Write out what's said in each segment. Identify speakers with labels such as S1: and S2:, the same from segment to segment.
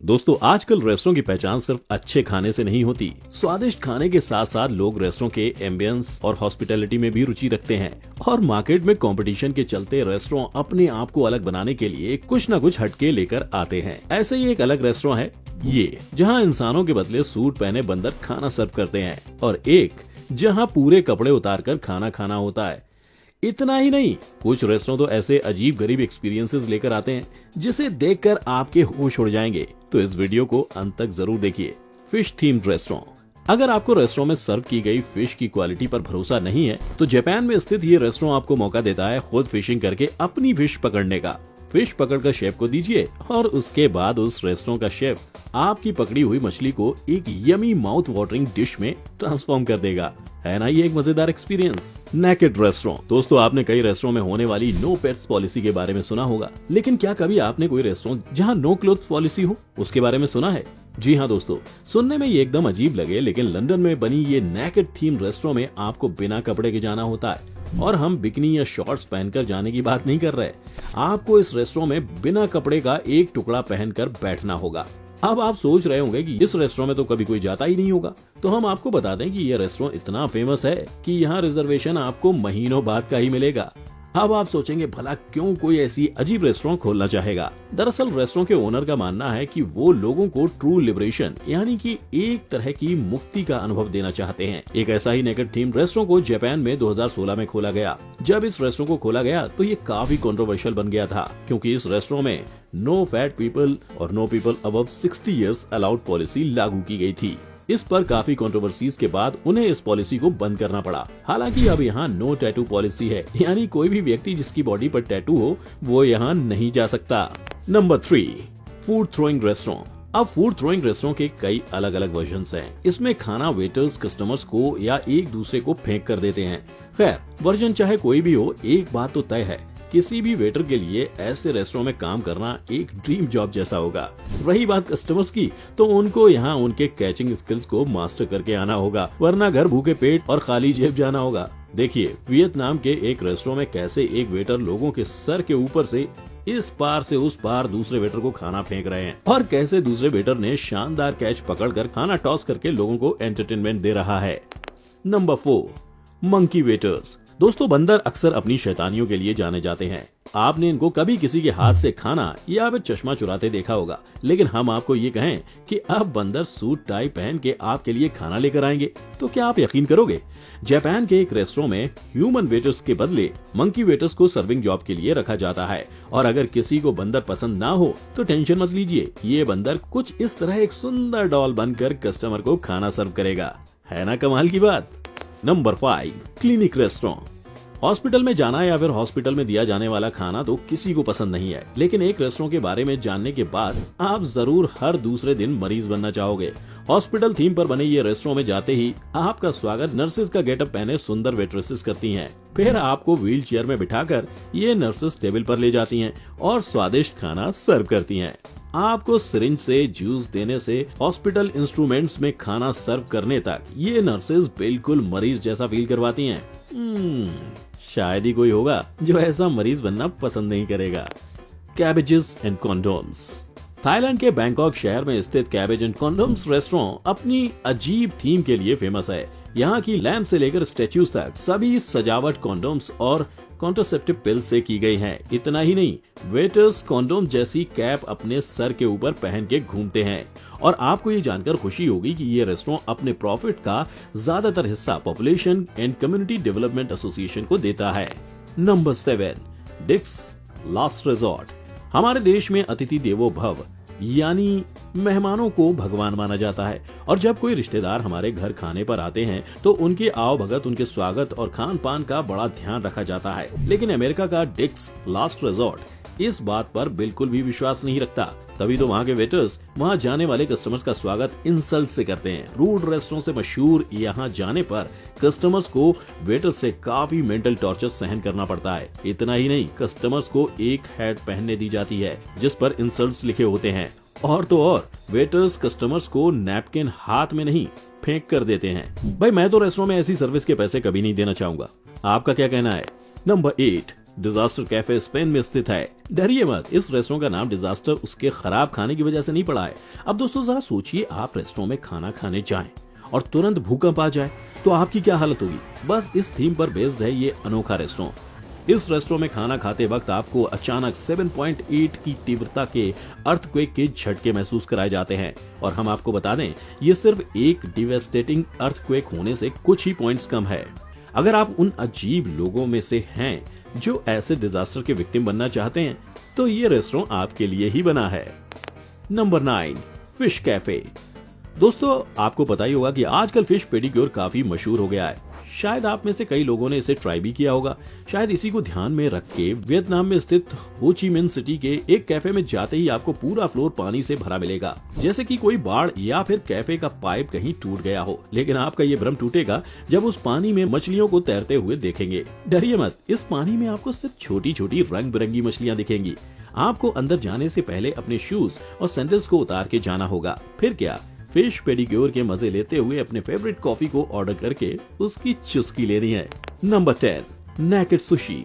S1: दोस्तों, आजकल रेस्टोरेंट की पहचान सिर्फ अच्छे खाने से नहीं होती। स्वादिष्ट खाने के साथ साथ लोग रेस्टोरेंट के एम्बियंस और हॉस्पिटैलिटी में भी रुचि रखते हैं और मार्केट में कंपटीशन के चलते रेस्टोरेंट अपने आप को अलग बनाने के लिए कुछ न कुछ हटके लेकर आते हैं। ऐसे ही एक अलग रेस्टोरेंट है ये, जहाँ इंसानों के बदले सूट पहने बंदर खाना सर्व करते हैं, और एक जहाँ पूरे कपड़े उतार कर खाना खाना होता है। इतना ही नहीं, कुछ रेस्टोरेंट तो ऐसे अजीब गरीब एक्सपीरियंसेस लेकर आते हैं जिसे देखकर आपके होश उड़ जाएंगे। तो इस वीडियो को अंत तक जरूर देखिए। Fish themed restaurant. अगर आपको रेस्टोरेंट में सर्व की गई फिश की क्वालिटी पर भरोसा नहीं है, तो जापान में स्थित ये रेस्टोरेंट आपको मौका देता है खुद फिशिंग करके अपनी फिश पकड़ने का। फिश पकड़कर शेफ को दीजिए और उसके बाद उस रेस्टोरेंट का शेफ आपकी पकड़ी हुई मछली को एक यमी माउथ वाटरिंग डिश में ट्रांसफॉर्म कर देगा। है ना ये एक मजेदार एक्सपीरियंस। Naked restaurant. दोस्तों, आपने कई रेस्टोरेंट में होने वाली नो पेट्स पॉलिसी के बारे में सुना होगा, लेकिन क्या कभी आपने कोई रेस्टोरेंट जहां नो क्लोथ पॉलिसी हो उसके बारे में सुना है? जी हाँ दोस्तों, सुनने में ये एकदम अजीब लगे, लेकिन लंदन में बनी ये नेकेड थीम रेस्टोरेंट में आपको बिना कपड़े के जाना होता है। और हम बिकनी या शॉर्ट्स पहनकर जाने की बात नहीं कर रहे। आपको इस रेस्टोरेंट में बिना कपड़े का एक टुकड़ा पहनकर बैठना होगा। अब आप सोच रहे होंगे कि इस रेस्टोरेंट में तो कभी कोई जाता ही नहीं होगा, तो हम आपको बता दें कि यह रेस्टोरेंट इतना फेमस है कि यहाँ रिजर्वेशन आपको महीनों बाद का ही मिलेगा। अब आप सोचेंगे, भला क्यों कोई ऐसी अजीब रेस्टोरेंट खोलना चाहेगा? दरअसल रेस्टोरेंट के ओनर का मानना है कि वो लोगों को ट्रू लिबरेशन यानी कि एक तरह की मुक्ति का अनुभव देना चाहते हैं। एक ऐसा ही नेकेड थीम रेस्टोरेंट को जापान में 2016 में खोला गया। जब इस रेस्टोरेंट को खोला गया तो ये काफी कंट्रोवर्शियल बन गया था, क्योंकि इस रेस्टोरेंट में नो फैट पीपल और know people above 60 years allowed policy लागू की गई थी। इस पर काफी कंट्रोवर्सीज के बाद उन्हें इस पॉलिसी को बंद करना पड़ा। हालांकि अब यहाँ नो टैटू पॉलिसी है, यानी कोई भी व्यक्ति जिसकी बॉडी पर टैटू हो वो यहाँ नहीं जा सकता। Number 3, food throwing restaurant. अब फूड थ्रोइंग रेस्टोरेंट के कई अलग अलग वर्जन्स हैं। इसमें खाना वेटर्स कस्टमर्स को या एक दूसरे को फेंक कर देते हैं। खैर, वर्जन चाहे कोई भी हो, एक बात तो तय है, किसी भी वेटर के लिए ऐसे रेस्टोरेंट में काम करना एक ड्रीम जॉब जैसा होगा। रही बात कस्टमर्स की, तो उनको यहाँ उनके कैचिंग स्किल्स को मास्टर करके आना होगा, वरना घर भूखे पेट और खाली जेब जाना होगा। देखिए वियतनाम के एक रेस्टोरेंट में कैसे एक वेटर लोगों के सर के ऊपर से इस पार से उस पार दूसरे वेटर को खाना फेंक रहे हैं, और कैसे दूसरे वेटर ने शानदार कैच पकड़कर खाना टॉस करके लोगों को एंटरटेनमेंट दे रहा है। Number 4, monkey waiters. दोस्तों, बंदर अक्सर अपनी शैतानियों के लिए जाने जाते हैं। आपने इनको कभी किसी के हाथ से खाना या फिर चश्मा चुराते देखा होगा, लेकिन हम आपको ये कहें कि अब बंदर सूट टाई पहन के आपके लिए खाना लेकर आएंगे, तो क्या आप यकीन करोगे? जापान के एक रेस्टोरेंट में ह्यूमन वेटर्स के बदले मंकी वेटर्स को सर्विंग जॉब के लिए रखा जाता है, और अगर किसी को बंदर पसंद ना हो तो टेंशन मत लीजिए, ये बंदर कुछ इस तरह एक सुंदर डॉल बनकर कस्टमर को खाना सर्व करेगा। है ना कमाल की बात। Number 5, clinic restaurant. हॉस्पिटल में जाना या फिर हॉस्पिटल में दिया जाने वाला खाना तो किसी को पसंद नहीं है, लेकिन एक रेस्टोरेंट के बारे में जानने के बाद आप जरूर हर दूसरे दिन मरीज बनना चाहोगे। हॉस्पिटल थीम पर बने ये रेस्टोरेंट में जाते ही आपका स्वागत नर्सेज का गेटअप पहने सुंदर वेट्रेसेस करती हैं। फिर आपको व्हील चेयर में बिठाकर ये नर्सेज टेबल पर ले जाती हैं और स्वादिष्ट खाना सर्व करती हैं। आपको सिरिंज से जूस देने से हॉस्पिटल इंस्ट्रूमेंट्स में खाना सर्व करने तक ये नर्सेज बिल्कुल मरीज जैसा फील करवाती हैं। शायद ही कोई होगा जो ऐसा मरीज बनना पसंद नहीं करेगा। Cabbages and condoms. थाईलैंड के बैंकॉक शहर में स्थित कैबेज एंड कॉन्डोम्स रेस्टोरेंट अपनी अजीब थीम के लिए फेमस है। यहाँ की लैंप से लेकर स्टैच्यूज तक सभी सजावट कॉन्डोम्स और कॉन्ट्रासेप्टिव पिल से की गई है। इतना ही नहीं, वेटर्स कॉन्डोम जैसी कैप अपने सर के ऊपर पहन के घूमते हैं। और आपको ये जानकर खुशी होगी कि ये रेस्टोरेंट अपने प्रॉफिट का ज्यादातर हिस्सा population and community development association को देता है। नंबर 7, डिक्स लास्ट रिजॉर्ट। हमारे देश में अतिथि देवो भव यानी मेहमानों को भगवान माना जाता है, और जब कोई रिश्तेदार हमारे घर खाने पर आते हैं तो उनके आओ भगत, उनके स्वागत और खान पान का बड़ा ध्यान रखा जाता है। लेकिन अमेरिका का डिक्स लास्ट रिजॉर्ट इस बात पर बिल्कुल भी विश्वास नहीं रखता। तभी तो वहाँ के वेटर्स वहाँ जाने वाले कस्टमर्स का स्वागत इंसल्ट से करते हैं। रूड रेस्टोरेंट से मशहूर यहाँ जाने पर कस्टमर्स को वेटर से काफी मेंटल टॉर्चर सहन करना पड़ता है। इतना ही नहीं, कस्टमर्स को एक हैट पहनने दी जाती है जिस पर इंसल्ट्स लिखे होते हैं, और तो और वेटर्स कस्टमर्स को नैपकिन हाथ में नहीं फेंक कर देते हैं। भाई, मैं तो रेस्टोरेंट में ऐसी सर्विस के पैसे कभी नहीं देना चाहूंगा। आपका क्या कहना है? नंबर 8, डिजास्टर कैफे स्पेन में स्थित है। डरिए मत, इस रेस्टोरेंट का नाम डिजास्टर उसके खराब खाने की वजह से नहीं पड़ा है। अब दोस्तों जरा सोचिए, आप रेस्टोरेंट में खाना खाने जाएं और तुरंत भूकंप आ जाए तो आपकी क्या हालत होगी। बस इस थीम पर बेस्ड है ये अनोखा रेस्टोरेंट। इस रेस्टोरेंट में खाना खाते वक्त आपको अचानक 7.8 की तीव्रता के अर्थक्वेक के झटके महसूस कराए जाते हैं। और हम आपको बता दें, ये सिर्फ एक डिवेस्टेटिंग अर्थक्वेक होने से कुछ ही पॉइंट्स कम है। अगर आप उन अजीब लोगों में से हैं जो ऐसे डिजास्टर के विक्टिम बनना चाहते हैं, तो ये रेस्टोरेंट आपके लिए ही बना है। Number 9, fish cafe. दोस्तों आपको पता ही होगा कि आजकल फिश पेडिक्योर काफी मशहूर हो गया है। शायद आप में से कई लोगों ने इसे ट्राई भी किया होगा। शायद इसी को ध्यान में रख के वियतनाम में स्थित हो ची मिन सिटी के एक कैफे में जाते ही आपको पूरा फ्लोर पानी से भरा मिलेगा, जैसे कि कोई बाढ़ या फिर कैफे का पाइप कहीं टूट गया हो। लेकिन आपका ये भ्रम टूटेगा जब उस पानी में मछलियों को तैरते हुए देखेंगे। डरिए मत, इस पानी में आपको सिर्फ छोटी छोटी रंग बिरंगी मछलियां दिखेंगी। आपको अंदर जाने से पहले अपने शूज और सैंडल्स को उतार के जाना होगा। फिर क्या, फिश पेडिक्योर के मजे लेते हुए अपने फेवरेट कॉफी को ऑर्डर करके उसकी चुस्की लेनी है। Number 10, naked sushi.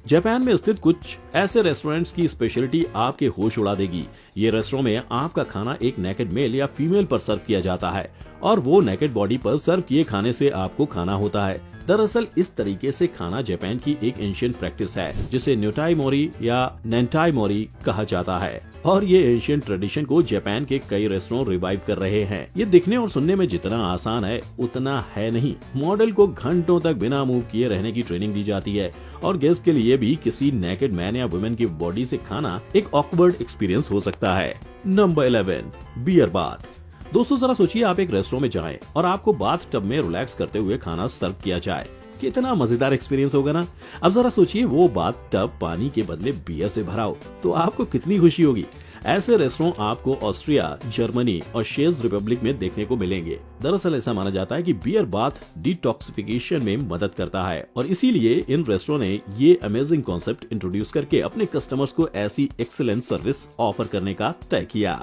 S1: जापान में स्थित कुछ ऐसे रेस्टोरेंट्स की स्पेशलिटी आपके होश उड़ा देगी। ये रेस्टोरेंट में आपका खाना एक नेकेड मेल या फीमेल पर सर्व किया जाता है और वो नेकेड बॉडी पर सर्व किए खाने से आपको खाना होता है। दरअसल इस तरीके से खाना जापान की एक एंशिएंट प्रैक्टिस है जिसे न्योटाई मोरी या नेंटाई मोरी कहा जाता है। और ये एंशिएंट ट्रेडिशन को जापान के कई रेस्टोरेंट रिवाइव कर रहे हैं। ये दिखने और सुनने में जितना आसान है उतना है नहीं। मॉडल को घंटों तक बिना मूव किए रहने की ट्रेनिंग दी जाती है और गेस्ट के लिए भी किसी नेकेड मैन या वुमेन की बॉडी से खाना एक ऑकवर्ड एक्सपीरियंस हो सकता है। Number 11, beer bath. दोस्तों जरा सोचिए, आप एक रेस्टोरेंट में जाएं और आपको बाथ टब में रिलैक्स करते हुए खाना सर्व किया जाए। कितना मजेदार एक्सपीरियंस होगा ना। अब जरा सोचिए, वो बाथ टब पानी के बदले बियर से भरा हो तो आपको कितनी खुशी होगी। ऐसे रेस्टोरेंट आपको ऑस्ट्रिया, जर्मनी और चेक रिपब्लिक में देखने को मिलेंगे। दरअसल ऐसा माना जाता है कि बियर बाथ डिटॉक्सिफिकेशन में मदद करता है और इसीलिए इन रेस्टोरेंट ने ये अमेजिंग कॉन्सेप्ट इंट्रोड्यूस करके अपने कस्टमर्स को ऐसी एक्सीलेंट सर्विस ऑफर करने का तय किया।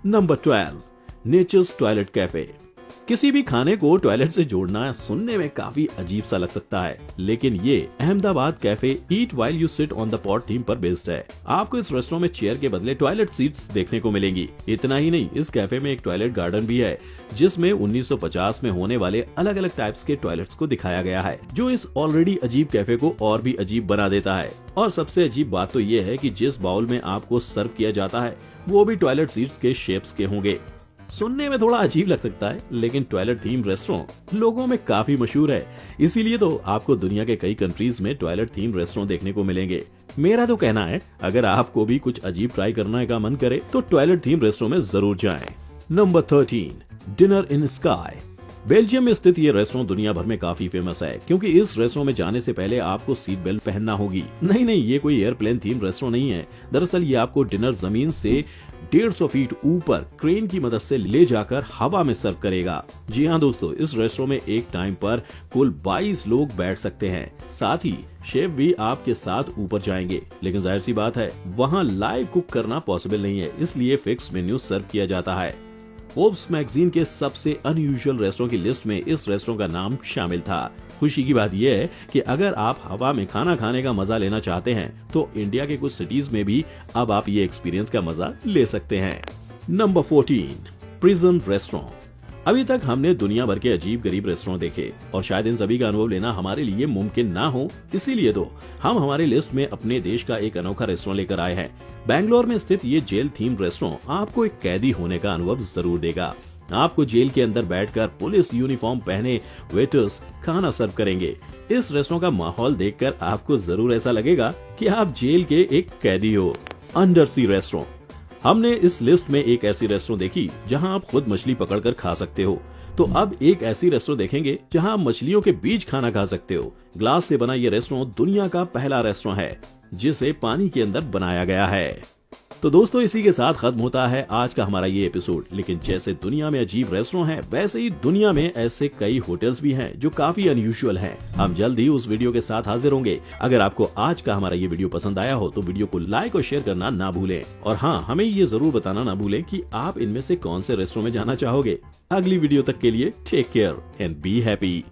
S1: Number 12, nature's toilet cafe. किसी भी खाने को टॉयलेट से जोड़ना सुनने में काफी अजीब सा लग सकता है, लेकिन ये Ahmedabad cafe eat while you sit on the pot theme पर बेस्ड है। आपको इस रेस्टोरेंट में चेयर के बदले टॉयलेट सीट्स देखने को मिलेंगी। इतना ही नहीं, इस कैफे में एक टॉयलेट गार्डन भी है जिसमें 1950 में होने वाले अलग अलग टाइप्स के टॉयलेट्स को दिखाया गया है, जो इस ऑलरेडी अजीब कैफे को और भी अजीब बना देता है। और सबसे अजीब बात तो ये है कि जिस बाउल में आपको सर्व किया जाता है वो भी टॉयलेट सीट्स के शेप्स के होंगे। सुनने में थोड़ा अजीब लग सकता है, लेकिन टॉयलेट थीम रेस्टोरेंट लोगों में काफी मशहूर है। इसीलिए तो आपको दुनिया के कई कंट्रीज में टॉयलेट थीम रेस्टोरेंट देखने को मिलेंगे। मेरा तो कहना है, अगर आपको भी कुछ अजीब ट्राई करने का मन करे तो टॉयलेट थीम रेस्टोरेंट में जरूर जाएं। नंबर 13, डिनर इन स्काई। बेल्जियम में स्थित ये रेस्टोरेंट दुनिया भर में काफी फेमस है क्योंकि इस रेस्टोरेंट में जाने से पहले आपको सीट बेल्ट पहनना होगी। नहीं, ये कोई एयरप्लेन थीम रेस्टोरेंट नहीं है। दरअसल ये आपको डिनर जमीन से 150 फीट ऊपर क्रेन की मदद से ले जाकर हवा में सर्व करेगा। जी हाँ दोस्तों, इस रेस्टोरेंट में एक टाइम पर कुल 22 लोग बैठ सकते हैं। साथ ही शेफ भी आपके साथ ऊपर जाएंगे, लेकिन जाहिर सी बात है वहाँ लाइव कुक करना पॉसिबल नहीं है, इसलिए फिक्स मेन्यू सर्व किया जाता है। फोर्ब्स मैगजीन के सबसे अनयूजुअल रेस्टोरेंट की लिस्ट में इस रेस्टोरेंट का नाम शामिल था। खुशी की बात यह है कि अगर आप हवा में खाना खाने का मजा लेना चाहते हैं तो इंडिया के कुछ सिटीज में भी अब आप ये एक्सपीरियंस का मजा ले सकते हैं। Number 14, prison restaurant. अभी तक हमने दुनिया भर के अजीब गरीब रेस्टोरेंट देखे और शायद इन सभी का अनुभव लेना हमारे लिए मुमकिन ना हो, इसीलिए तो हम हमारे लिस्ट में अपने देश का एक अनोखा रेस्टोरेंट लेकर आए हैं। बैंगलोर में स्थित ये जेल थीम रेस्टोरेंट आपको एक कैदी होने का अनुभव जरूर देगा। आपको जेल के अंदर बैठकर पुलिस यूनिफॉर्म पहने वेटर्स खाना सर्व करेंगे। इस रेस्टोरेंट का माहौल देखकर आपको जरूर ऐसा लगेगा कि आप जेल के एक कैदी हो। अंडर सी रेस्टोरेंट। हमने इस लिस्ट में एक ऐसी रेस्टोरेंट देखी जहां आप खुद मछली पकड़कर खा सकते हो, तो अब एक ऐसी रेस्टोरेंट देखेंगे जहां आप मछलियों के बीच खाना खा सकते हो। ग्लास से बना ये रेस्टोरेंट दुनिया का पहला रेस्टोरेंट है जिसे पानी के अंदर बनाया गया है। तो दोस्तों इसी के साथ खत्म होता है आज का हमारा ये एपिसोड। लेकिन जैसे दुनिया में अजीब रेस्टोरेंट हैं, वैसे ही दुनिया में ऐसे कई होटल्स भी हैं जो काफी अनयूजुअल हैं। हम जल्द ही उस वीडियो के साथ हाजिर होंगे। अगर आपको आज का हमारा ये वीडियो पसंद आया हो तो वीडियो को लाइक और शेयर करना ना भूलें। और हाँ, हमें ये जरूर बताना ना भूलें कि आप इनमें से कौन से रेस्टोरेंट में जाना चाहोगे। अगली वीडियो तक के लिए take care and be happy.